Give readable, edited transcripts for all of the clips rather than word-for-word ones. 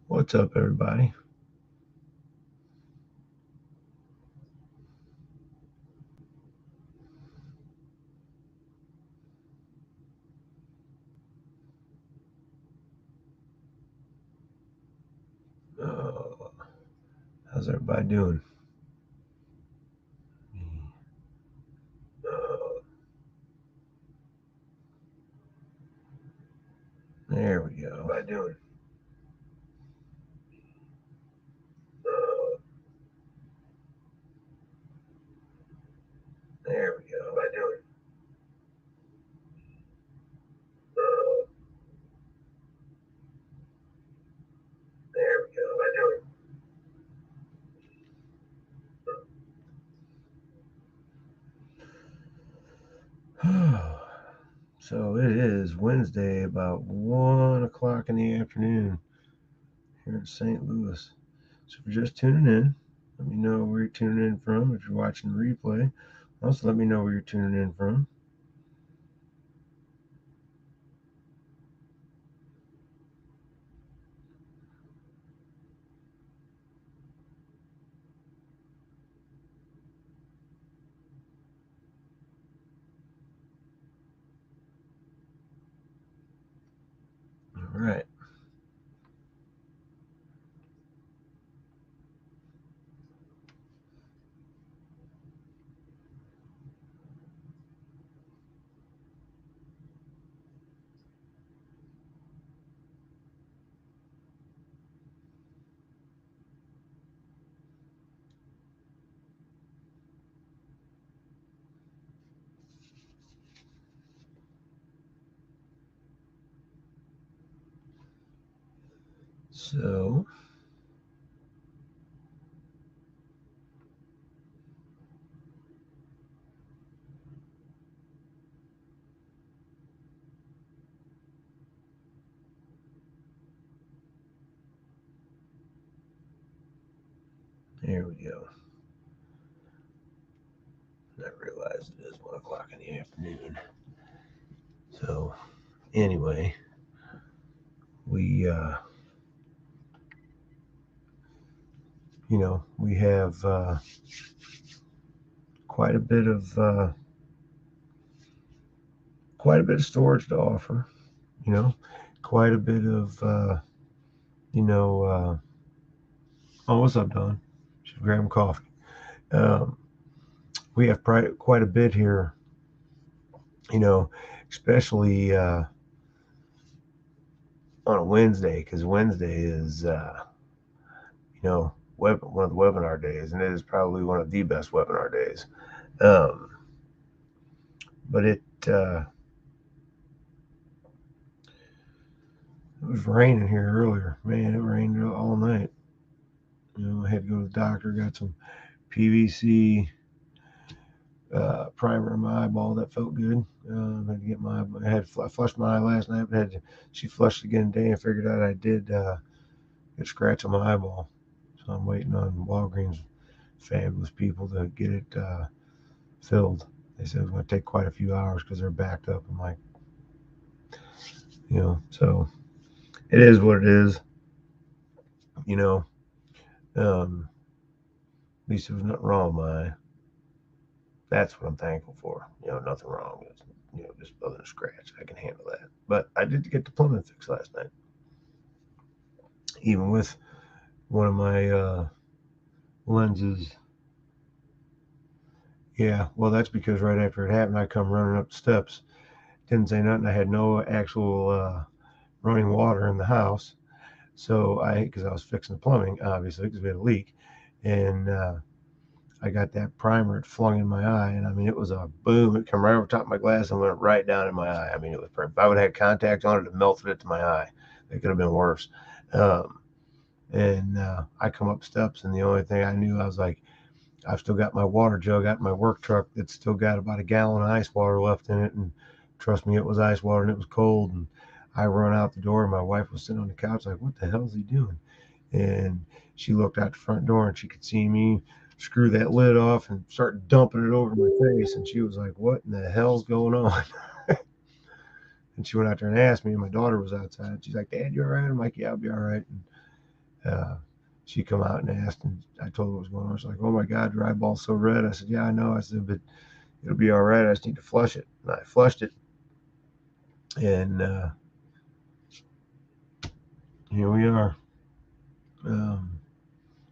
What's up, everybody? Uh, how's everybody doing? Uh, there we go. How everybody doing? Uh, there we go. How everybody doing? Uh, there we go. How everybody doing? So it is Wednesday, about 1 o'clock in the afternoon here in St. Louis. So if you're just tuning in, let me know where you're tuning in from. If you're watching the replay, also let me know where you're tuning in from. All right. So there we go. I realize it is 1 o'clock in the afternoon. So anyway, we we have quite a bit of storage to offer. You know, quite a bit of you know. Oh, what's up, Don? Should grab him coffee. Um, we have quite a bit here. You know, especially on a Wednesday, because Wednesday is one of the webinar days, and it is probably one of the best webinar days. Um, but it was raining here earlier. Man, it rained all night. I had to go to the doctor. Got some PVC primer in my eyeball that felt good. Had to get I had flushed my eye last night, but she flushed again today and figured out I did get a scratch on my eyeball. So I'm waiting on Walgreens fabulous people to get it filled. They said it's going to take quite a few hours because they're backed up. I'm like, so it is what it is. You know, um, at least there was nothing wrong with my eye. That's what I'm thankful for. Nothing wrong. It's, just other than a scratch. I can handle that. But I did get the plumbing fixed last night, even with one of my lenses. Yeah, well, that's because right after it happened, I come running up the steps. Didn't say nothing. I had no actual running water in the house. So because I was fixing the plumbing, obviously, because we had a leak. And I got that primer, it flung in my eye. And I mean, it was a boom. It came right over top of my glass and went right down in my eye. I mean, it was perfect. If I would have had contact on it, it melted it to my eye. It could have been worse. Um, and I come up steps, and the only thing I knew, I was like, I've still got my water jug out in my work truck that's still got about a gallon of ice water left in it. And trust me, it was ice water and it was cold. And I run out the door, and my wife was sitting on the couch, like, what the hell is he doing? And she looked out the front door and she could see me screw that lid off and start dumping it over my face. And she was like, what in the hell's going on? And she went out there and asked me, and my daughter was outside. She's like, Dad, you all right? I'm like, yeah, I'll be all right. And she come out and asked, and I told her what was going on. She's like, "Oh my God, your eyeball's so red." I said, "Yeah, I know." I said, "But it'll be all right. I just need to flush it." And I flushed it, and here we are. Um,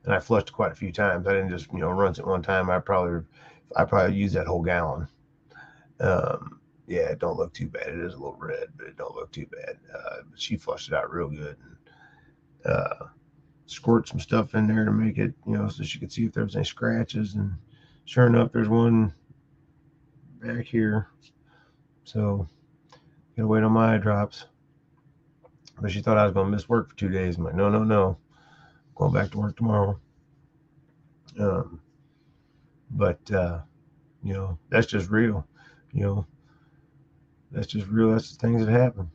and I flushed quite a few times. I didn't just rinse it one time. I probably used that whole gallon. Um, yeah, it don't look too bad. It is a little red, but it don't look too bad. But she flushed it out real good, and squirt some stuff in there to make it, so she could see if there was any scratches. And sure enough, there's one back here. So gotta wait on my eye drops. But she thought I was gonna miss work for 2 days. I'm like, no, no, no. Going back to work tomorrow. Um, but that's just real. You know, that's just real. That's the things that happen.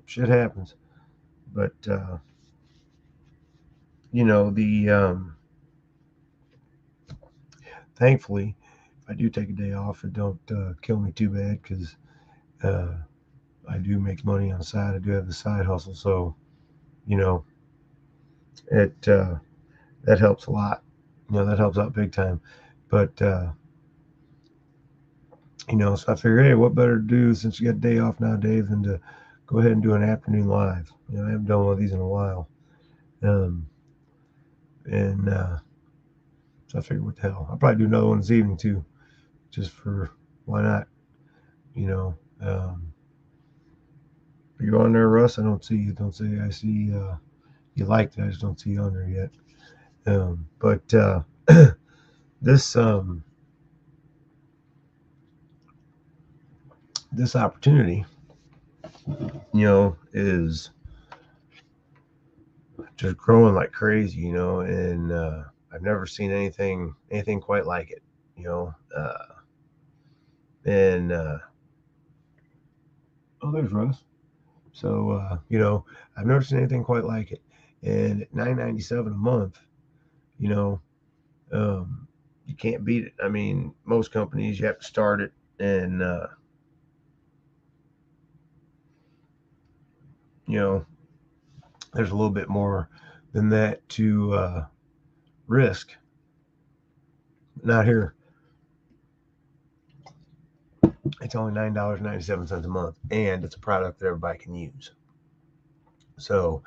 Shit happens. But the thankfully, if I do take a day off, it don't kill me too bad because uh, I do make money on the side. I do have the side hustle, so you know it that helps a lot. That helps out big time. But so I figured, hey, what better to do since you got a day off now, Dave, than to go ahead and do an afternoon live. I haven't done one of these in a while, um, and so I figured, what the hell, I'll probably do another one this evening too, just for why not? You know. Are you on there, Russ? I don't see you. Don't say I see you liked it. I just don't see you on there yet. But this this opportunity, is just growing like crazy, and I've never seen anything quite like it, you know. And oh, there's Russ. So I've never seen anything quite like it. And at $9.97 a month, you know, um, you can't beat it. I mean, most companies you have to start it, and you know, there's a little bit more than that to risk. Not here. It's only $9.97 a month, and it's a product that everybody can use. So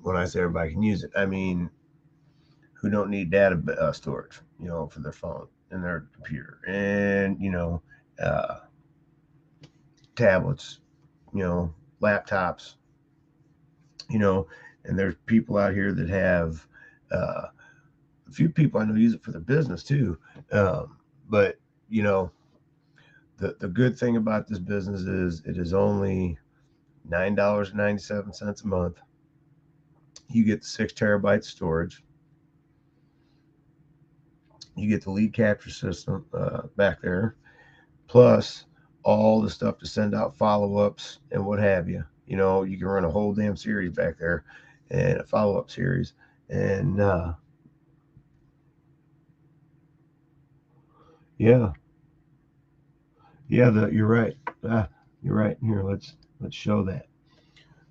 when I say everybody can use it, I mean who don't need data storage, for their phone and their computer, and uh, tablets, laptops, you know, and there's people out here that have a few people I know use it for their business too. But you know, the good thing about this business is it is only $9.97 a month. You get the 6 terabytes storage. You get the lead capture system back there, plus all the stuff to send out follow-ups and what have you. You can run a whole damn series back there and a follow-up series. And yeah, yeah, you're right. You're right. Here, let's show that.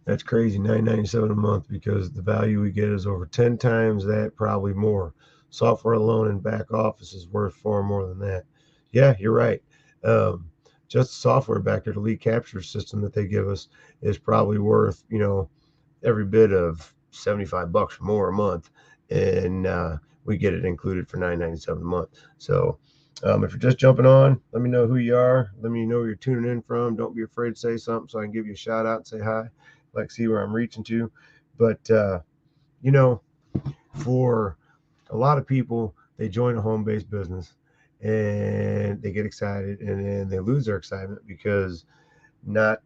That's crazy. $9.97 a month because the value we get is over 10 times that, probably more. Software alone in back office is worth far more than that. Yeah, you're right. Um, just the software back there, the lead capture system that they give us is probably worth, every bit of $75 or more a month. And we get it included for $9.97 a month. So if you're just jumping on, let me know who you are. Let me know where you're tuning in from. Don't be afraid to say something so I can give you a shout out and say hi, like see where I'm reaching to. But you know, for a lot of people, they join a home-based business and they get excited, and then they lose their excitement because not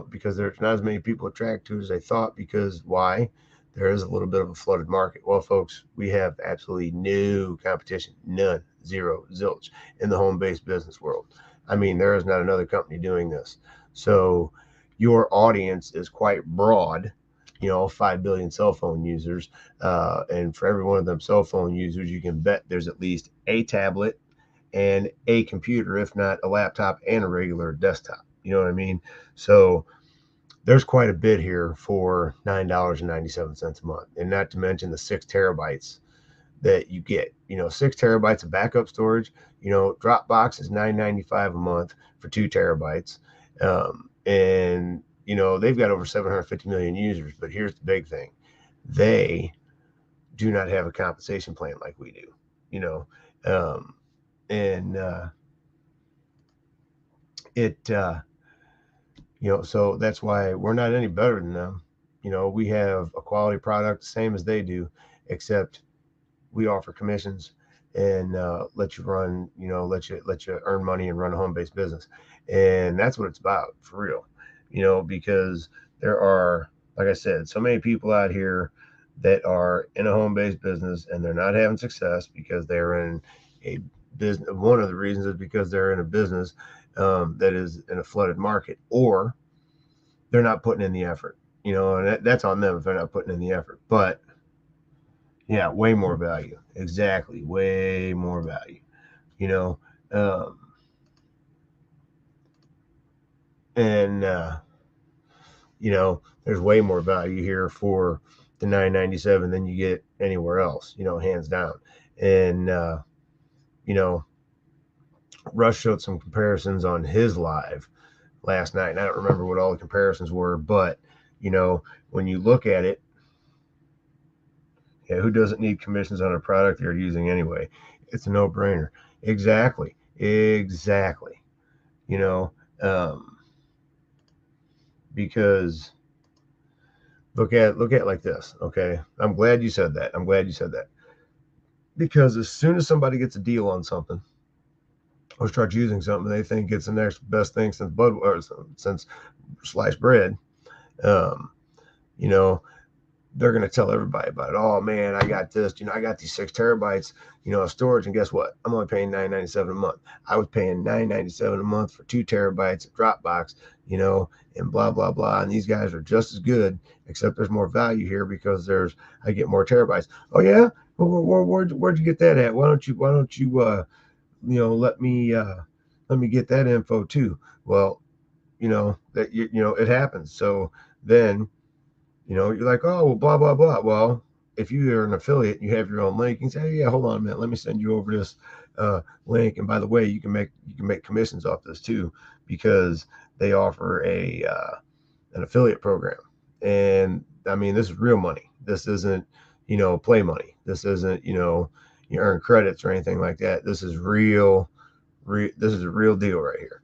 because there's not as many people attracted to it as they thought. Because why? There is a little bit of a flooded market. Well, folks, we have absolutely no competition, none, zero, zilch in the home-based business world. I mean, there is not another company doing this. So your audience is quite broad. 5 billion cell phone users. And for every one of them cell phone users, you can bet there's at least a tablet and a computer, if not a laptop and a regular desktop. You know what I mean? So there's quite a bit here for $9.97 a month, and not to mention the 6 terabytes that you get. 6 terabytes of backup storage. Dropbox is $9.95 a month for 2 terabytes, and they've got over 750 million users. But here's the big thing: they do not have a compensation plan like we do. And it so that's why we're not any better than them. We have a quality product, same as they do, except we offer commissions and let you run, let you earn money and run a home-based business. And that's what it's about, for real. Because there are, like I said, so many people out here that are in a home-based business and they're not having success because they're in a business. One of the reasons is because they're in a business that is in a flooded market, or they're not putting in the effort. And that's on them if they're not putting in the effort. But yeah, way more value. Exactly, way more value. You know, um, and there's way more value here for the 997 than you get anywhere else. Hands down. And you know, Rush showed some comparisons on his live last night, and I don't remember what all the comparisons were, but when you look at it, yeah, who doesn't need commissions on a product they're using anyway? It's a no-brainer. Exactly. You know, um, because look at it like this. Okay, I'm glad you said that. Because as soon as somebody gets a deal on something or starts using something they think it's the next best thing since since sliced bread, um, you know, they're going to tell everybody about it. Oh man, I got this. I got these 6 terabytes, of storage, and guess what? I'm only paying $9.97 a month. I was paying $9.97 a month for 2 terabytes of Dropbox, and blah blah blah. And these guys are just as good, except there's more value here because I get more terabytes. Oh yeah, where'd you get that at? Why don't you let me get that info too? Well, that it happens. So then you're like, oh, well, blah, blah, blah. Well, if you are an affiliate, you have your own link. You can say, hey, yeah, hold on a minute. Let me send you over this link. And by the way, you can make commissions off this too, because they offer an affiliate program. And I mean, this is real money. This isn't, play money. This isn't, you earn credits or anything like that. This is this is a real deal right here,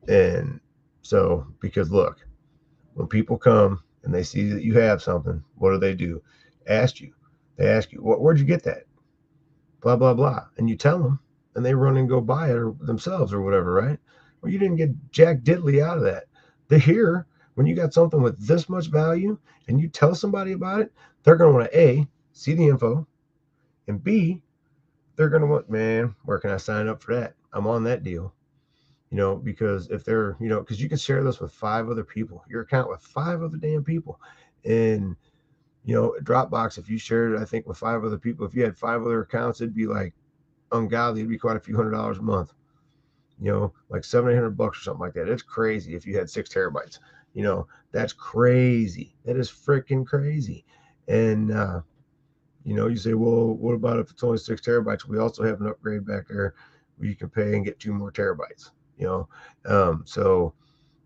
and so, because look, when people come and they see that you have something, what do? Ask you. They ask you, where'd you get that? Blah, blah, blah. And you tell them, and they run and go buy it themselves or whatever, right? Well, you didn't get jack diddly out of that. Here, when you got something with this much value and you tell somebody about it, they're going to want to A, see the info, and B, they're going to want, man, where can I sign up for that? I'm on that deal. Because if they're, because you can share this with 5 other people, your account with 5 other damn people. And, Dropbox, if you shared it, I think with 5 other people, if you had 5 other accounts, it'd be like ungodly. It'd be quite a few $100s a month, like $700-800 or something like that. It's crazy if you had 6 terabytes, that's crazy. That is freaking crazy. And, you say, well, what about if it's only 6 terabytes? We also have an upgrade back there where you can pay and get 2 more terabytes. So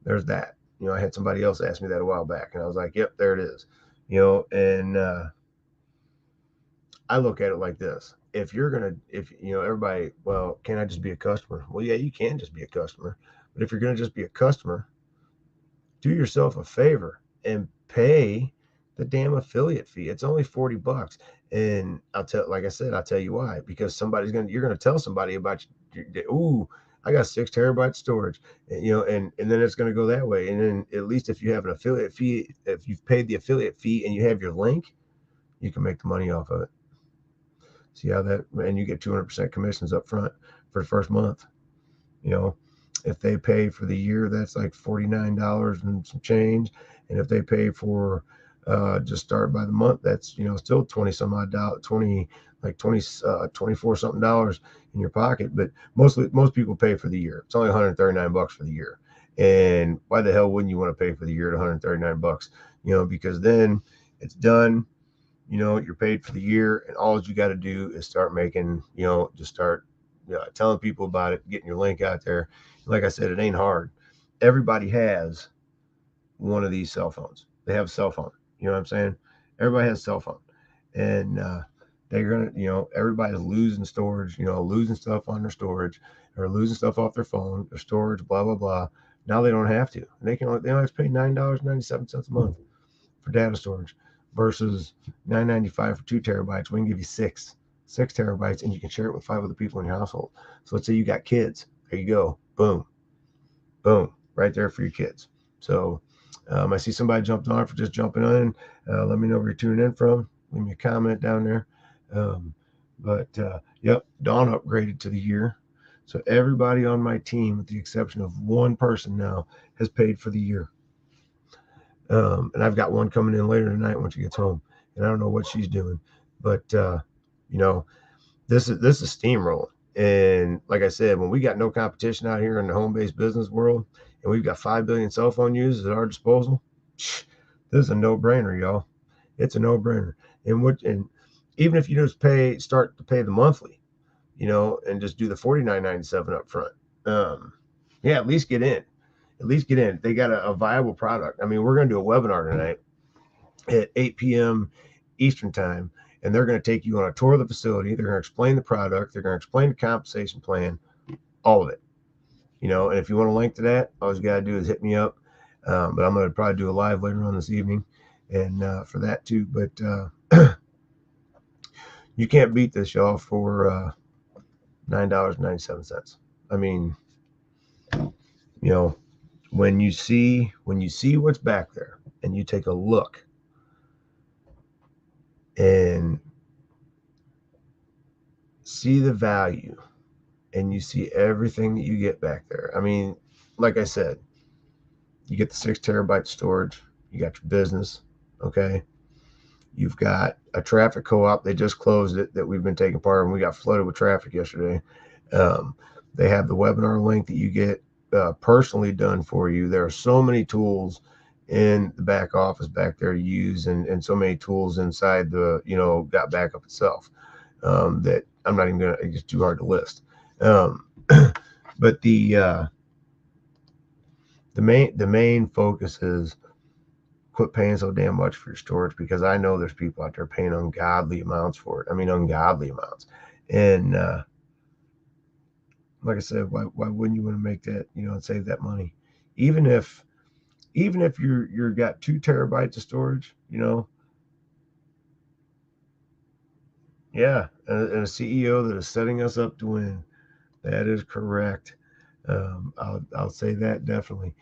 there's that. I had somebody else ask me that a while back, and I was like, yep, there it is. And I look at it like this: if everybody, well, can I just be a customer? Well, yeah, you can just be a customer, but if you're going to just be a customer, do yourself a favor and pay the damn affiliate fee. It's only $40, and I'll tell you why. Because you're gonna tell somebody about ooh, I got 6 terabytes storage, and then it's going to go that way. And then at least if you have an affiliate fee, if you've paid the affiliate fee and you have your link, you can make the money off of it. See how that, and you get 200% commissions up front for the first month. If they pay for the year, that's like $49 and some change. And if they pay for just start by the month, that's still 20 some odd dollars, 24 something dollars in your pocket. But most people pay for the year. It's only $139 for the year. And why the hell wouldn't you want to pay for the year at $139? Because then it's done. You're paid for the year, and all you got to do is start making, just start telling people about it, getting your link out there. Like I said, it ain't hard. Everybody has one of these cell phones. They have a cell phone. You know what I'm saying? Everybody has a cell phone. And they're going to, everybody's losing storage, losing stuff on their storage or losing stuff off their phone, their storage, blah, blah, blah. Now they don't have to. They only have to pay $9.97 a month for data storage versus $9.95 for 2 terabytes. We can give you six terabytes, and you can share it with 5 other people in your household. So let's say you got kids. There you go. Boom, boom, right there for your kids. So I see somebody jumped on for just jumping on. Let me know where you're tuning in from. Leave me a comment down there. Yep, Dawn upgraded to the year. So everybody on my team, with the exception of one person now, has paid for the year. And I've got one coming in later tonight when she gets home, and I don't know what she's doing, but this is steamroll. And like I said, when we got no competition out here in the home-based business world, and we've got 5 billion cell phone users at our disposal, this is a no-brainer, y'all. It's a no-brainer. And even if you just start to pay the monthly, and just do the $49.97 up front, yeah, at least get in. At least get in. They got a viable product. I mean, we're going to do a webinar tonight at 8 p.m. Eastern time, and they're going to take you on a tour of the facility. They're going to explain the product. They're going to explain the compensation plan, all of it. And if you want a link to that, all you got to do is hit me up. But I'm going to probably do a live later on this evening, and for that too. But you can't beat this, y'all, for $9.97. I mean, when you see what's back there, and you take a look and see the value, and you see everything that you get back there. I mean, like I said, you get the 6 terabyte storage, you got your business, okay? You've got a traffic co-op. They just closed it that we've been taking part of, and we got flooded with traffic yesterday. They have the webinar link that you get personally done for you. There are so many tools in the back office back there to use, and so many tools inside the got backup itself that I'm not even gonna. It's too hard to list. But the main focus is quit paying so damn much for your storage, because I know there's people out there paying ungodly amounts for it. I mean, ungodly amounts. And like I said, why wouldn't you want to make that, and save that money? Even if you're got 2 terabytes of storage, yeah, and a CEO that is setting us up to win. That is correct. I'll say that definitely.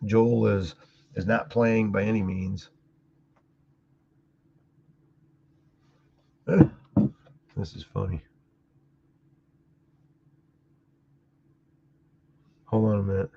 Joel is not playing by any means. This is funny. Hold on a minute.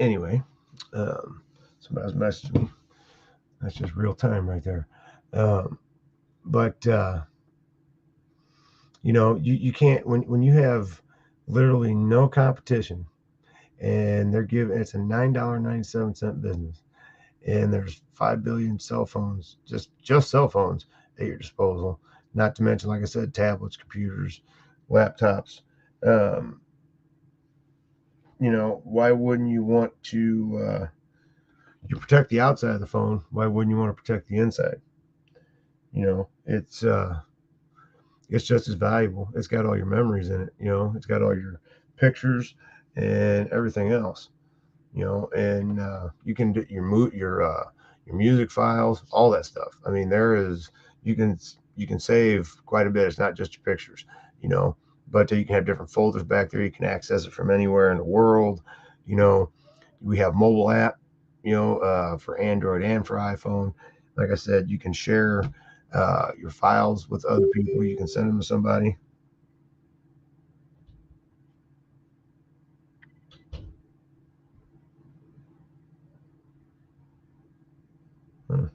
Anyway, somebody was messaging me. That's just real time right there. But you can't, when you have literally no competition, and they're giving, it's a $9.97 business, and there's 5 billion cell phones, just cell phones at your disposal. Not to mention, like I said, tablets, computers, laptops. Why wouldn't you want to? You protect the outside of the phone. Why wouldn't you want to protect the inside? It's just as valuable. It's got all your memories in it. It's got all your pictures and everything else. And you can do your your music files, all that stuff. I mean, you can save quite a bit. It's not just your pictures, you know, but you can have different folders back there. You can access it from anywhere in the world. You know, we have mobile app, for Android and for iPhone. Like I said, you can share your files with other people. You can send them to somebody. Hmm.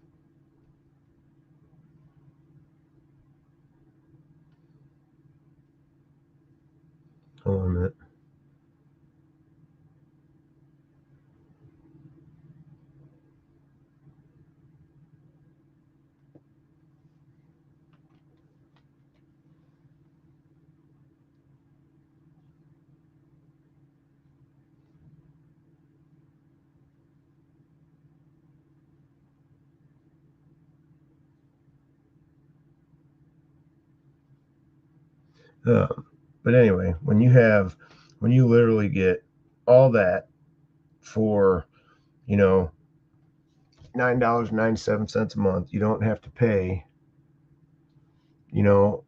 Hold on a minute. But anyway, when you literally get all that for, you know, $9.97 a month, you don't have to pay, you know,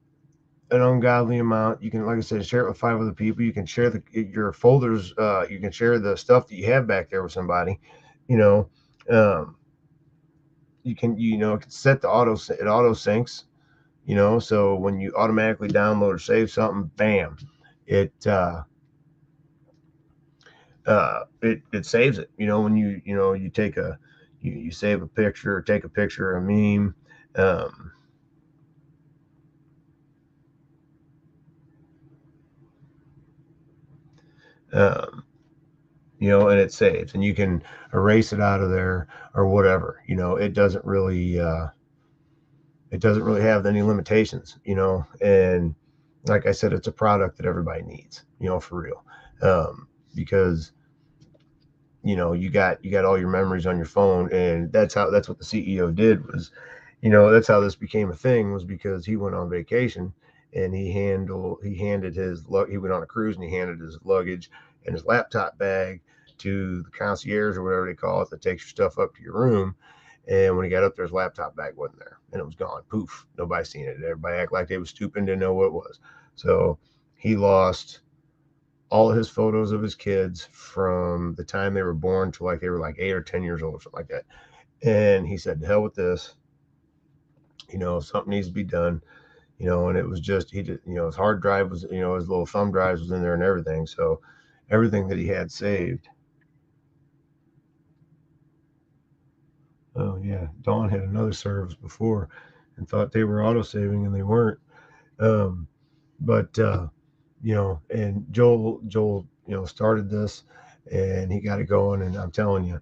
an ungodly amount. You can, like I said, share it with 5 other people. You can share your folders. You can share the stuff that you have back there with somebody. You know, um, you can set it auto syncs. So when you automatically download or save something, bam, it it saves it. When you take you save a picture or take a picture or a meme. Um, um, and it saves, and you can erase it out of there or whatever. It doesn't really have any limitations. And like I said, it's a product that everybody needs. For real, because you got all your memories on your phone, and that's what the CEO did. Was that's how this became a thing, was because he went on vacation, and he handed he went on a cruise, and he handed his luggage and his laptop bag to the concierge or whatever they call it, that takes your stuff up to your room. And when he got up there, his laptop bag wasn't there, and it was gone. Poof, nobody seen it. Everybody acted like they was stupid, didn't know what it was. So he lost all of his photos of his kids from the time they were born to like they were like 8 or 10 years old or something like that. And he said, "To hell with this. Something needs to be done." And it was just, he did, his hard drive was, his little thumb drives was in there and everything. So everything that he had saved. Oh yeah, Dawn had another service before and thought they were auto saving, and they weren't. Um, but and Joel, started this, and he got it going. And I'm telling you,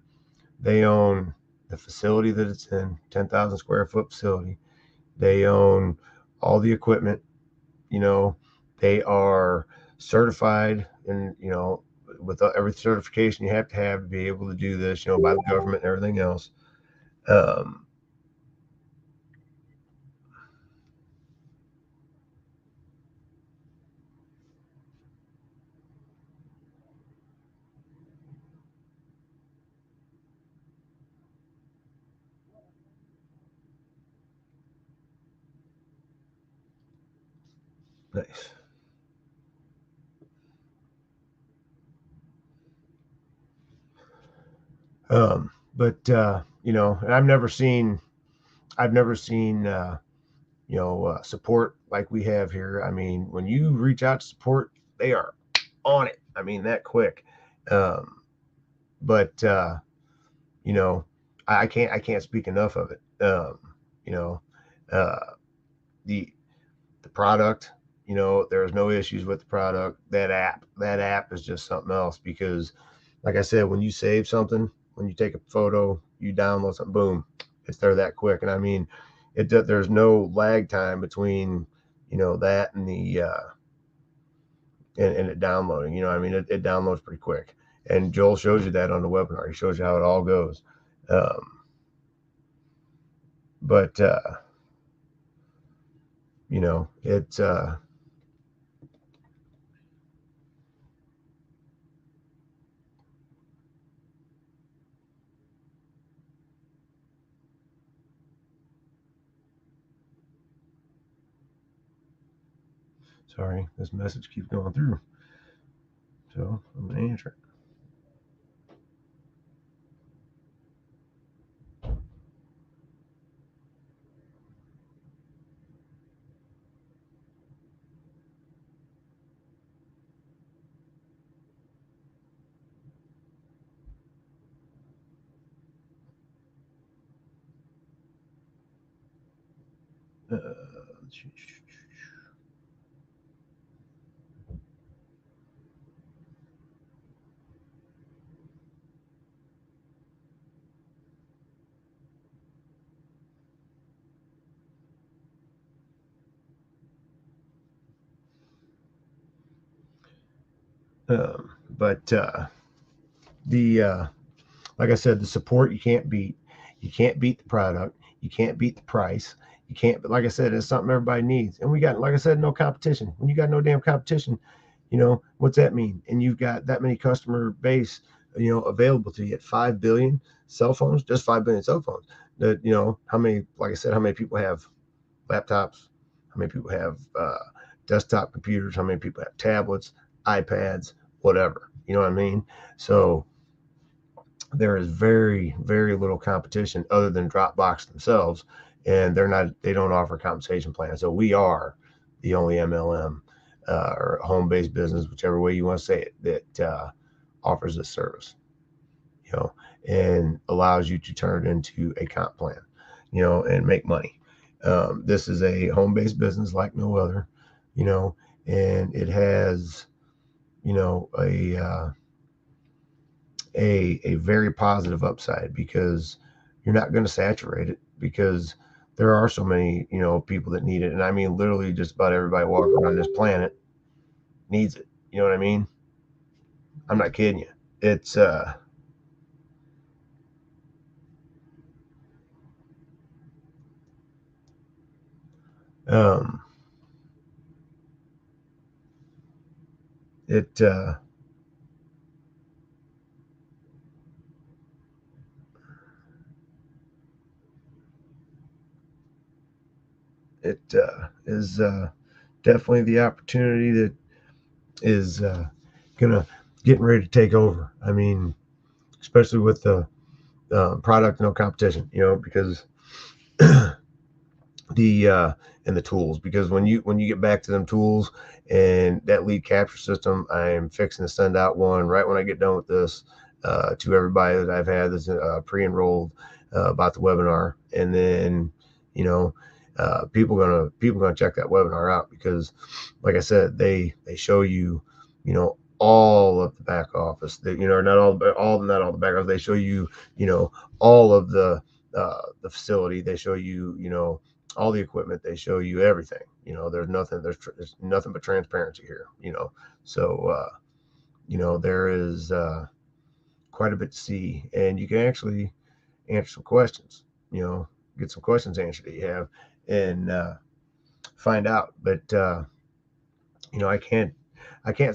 they own the facility that it's in, 10,000 square foot facility. They own all the equipment. You know, they are certified, and with every certification you have to be able to do this, by the government and everything else. Um, nice. But and I've never seen support like we have here. I mean, when you reach out to support, they are on it. I mean, that quick. Um, but you know, I can't speak enough of it. You know, uh, the the product. There's no issues with the product. That app is just something else, because, like I said, when you save something, when you take a photo, you download something, boom, it's there that quick. And I mean, there's no lag time between that and the and it downloading. I mean, it downloads pretty quick. And Joel shows you that on the webinar. He shows you how it all goes. Um, but it's Sorry, this message keeps going through. So I'm going to answer it. Uh, but the like I said, the support you can't beat. You can't beat the product. You can't beat the price. You can't. But like I said, it's something everybody needs. And we got, like I said, no competition. When you got no damn competition, what's that mean? And you've got that many customer base, available to you at 5 billion cell phones, just 5 billion cell phones. That how many? Like I said, how many people have laptops? How many people have desktop computers? How many people have tablets, iPads, whatever? You know what I mean? So there is very, very little competition other than Dropbox themselves, and they don't offer compensation plans. So we are the only MLM or home-based business, whichever way you want to say it, that offers this service, and allows you to turn it into a comp plan, and make money. This is a home-based business like no other, and it has, a very positive upside because you're not going to saturate it because there are so many people that need it, and I mean literally just about everybody walking around this planet needs it. You know what I mean? I'm not kidding you. It's um it is definitely the opportunity that is gonna getting ready to take over. I mean, especially with the product no competition, because the and the tools, because when you get back to them tools and that lead capture system, I'm fixing to send out one right when I get done with this to everybody that I've had that's pre-enrolled about the webinar. And then people gonna check that webinar out because like I said, they show you, all of the back office, that not all not all the back office. They show you, all of the facility. They show you, all the equipment. They show you everything. There's nothing but transparency here. So there is quite a bit to see, and you can actually answer some questions. Get some questions answered that you have, and find out. But I can't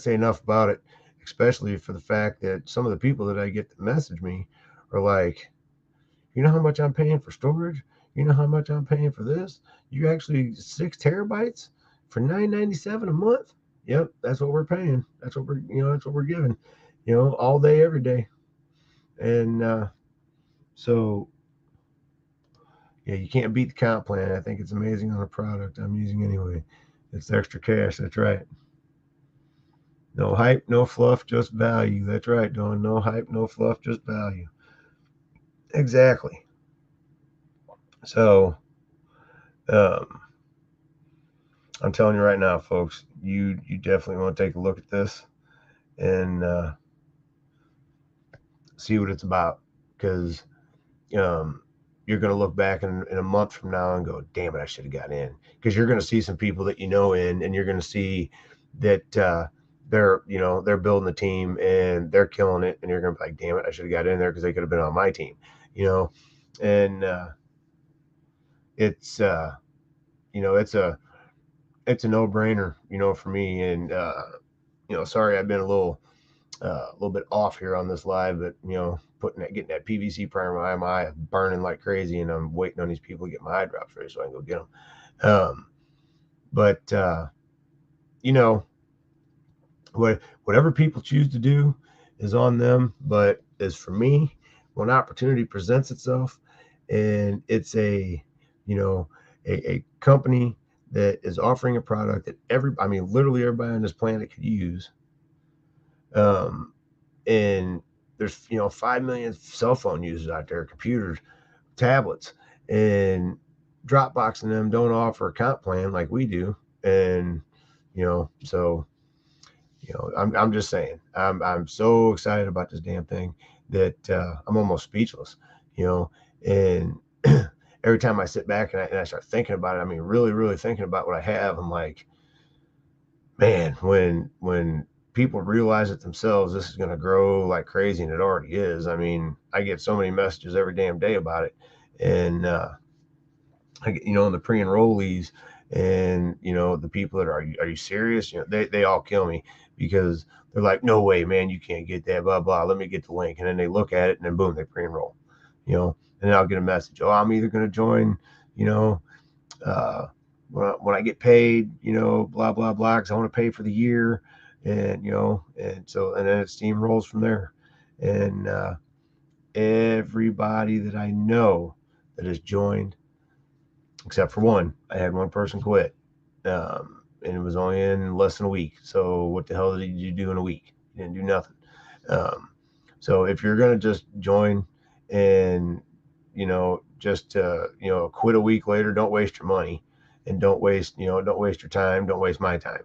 say enough about it, especially for the fact that some of the people that I get to message me are like, you know how much I'm paying for storage? You know how much I'm paying for this? You actually 6 terabytes for $9.97 a month? Yep, that's what we're paying. That's what we're giving, all day, every day. And so yeah, you can't beat the comp plan. I think it's amazing on the product I'm using anyway. It's extra cash. That's right. No hype, no fluff, just value. That's right, Dawn. No hype, no fluff, just value. Exactly. So, um, I'm telling you right now, folks, you definitely want to take a look at this and see what it's about, because um, you're going to look back in a month from now and go, damn it, I should have got in. Because you're going to see some people that in, and you're going to see that they're building the team and they're killing it, and you're going to be like, damn it, I should have got in there because they could have been on my team, and it's it's a no brainer, for me. And sorry, I've been a little bit off here on this live, but getting that PVC primer on my eye burning like crazy, and I'm waiting on these people to get my eye drops ready so I can go get them. But you know, whatever people choose to do is on them. But as for me, when opportunity presents itself, and it's a, you know, a company that is offering a product that I mean, literally everybody on this planet could use, um, and there's 5 million cell phone users out there, computers, tablets, and Dropbox and them don't offer a comp plan like we do, and so I'm just saying, I'm so excited about this damn thing that I'm almost speechless, you know, and every time I sit back and I start thinking about it, I mean, really, really thinking about what I have, I'm like, man, when people realize it themselves, this is going to grow like crazy, and it already is. I mean, I get so many messages every damn day about it, and I get, in the pre-enrollees, and the people that are you serious? They all kill me because they're like, no way, man, you can't get that, blah blah. Let me get the link, and then they look at it, and then boom, they pre-enroll, and then I'll get a message. Oh, I'm either going to join, you know, uh, when I get paid, blah blah blah, because I want to pay for the year, and and then it steamrolls from there, and everybody that I know that has joined, except for one, I had one person quit, and it was only in less than a week. So what the hell did you do in a week? You didn't do nothing. Um, so if you're gonna just join and just quit a week later, don't waste your money, and don't waste your time, don't waste my time.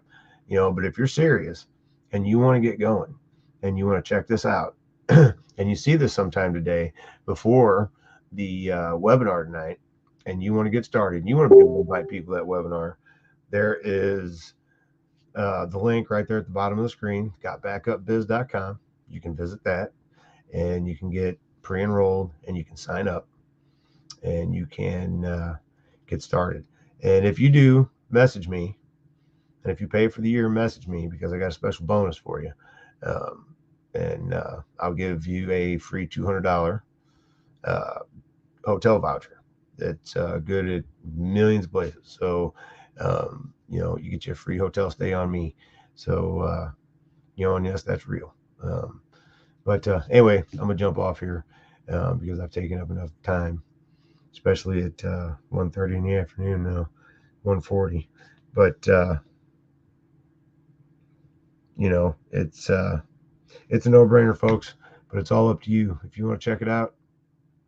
But if you're serious and you want to get going and you want to check this out, and you see this sometime today before the webinar tonight, and you want to get started, and you want to be able to invite people to that webinar, there is the link right there at the bottom of the screen, gotbackupbiz.com. You can visit that, and you can get pre-enrolled, and you can sign up, and you can get started. And if you do, message me. And if you pay for the year, message me, because I got a special bonus for you. And I'll give you a free $200 uh, hotel voucher that's good at millions of places. So, you get your free hotel stay on me. So, and yes, that's real. But anyway, I'm gonna jump off here because I've taken up enough time, especially at 1:30 in the afternoon now, 1:40. But it's a no-brainer, folks. But it's all up to you. If you want to check it out,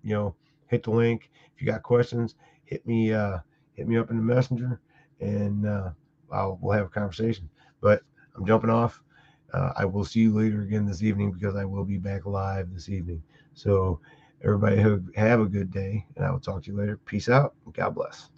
hit the link. If you got questions, hit me up in the messenger, and we'll have a conversation. But I'm jumping off. I will see you later again this evening, because I will be back live this evening. So everybody have a good day, and I will talk to you later. Peace out, and God bless.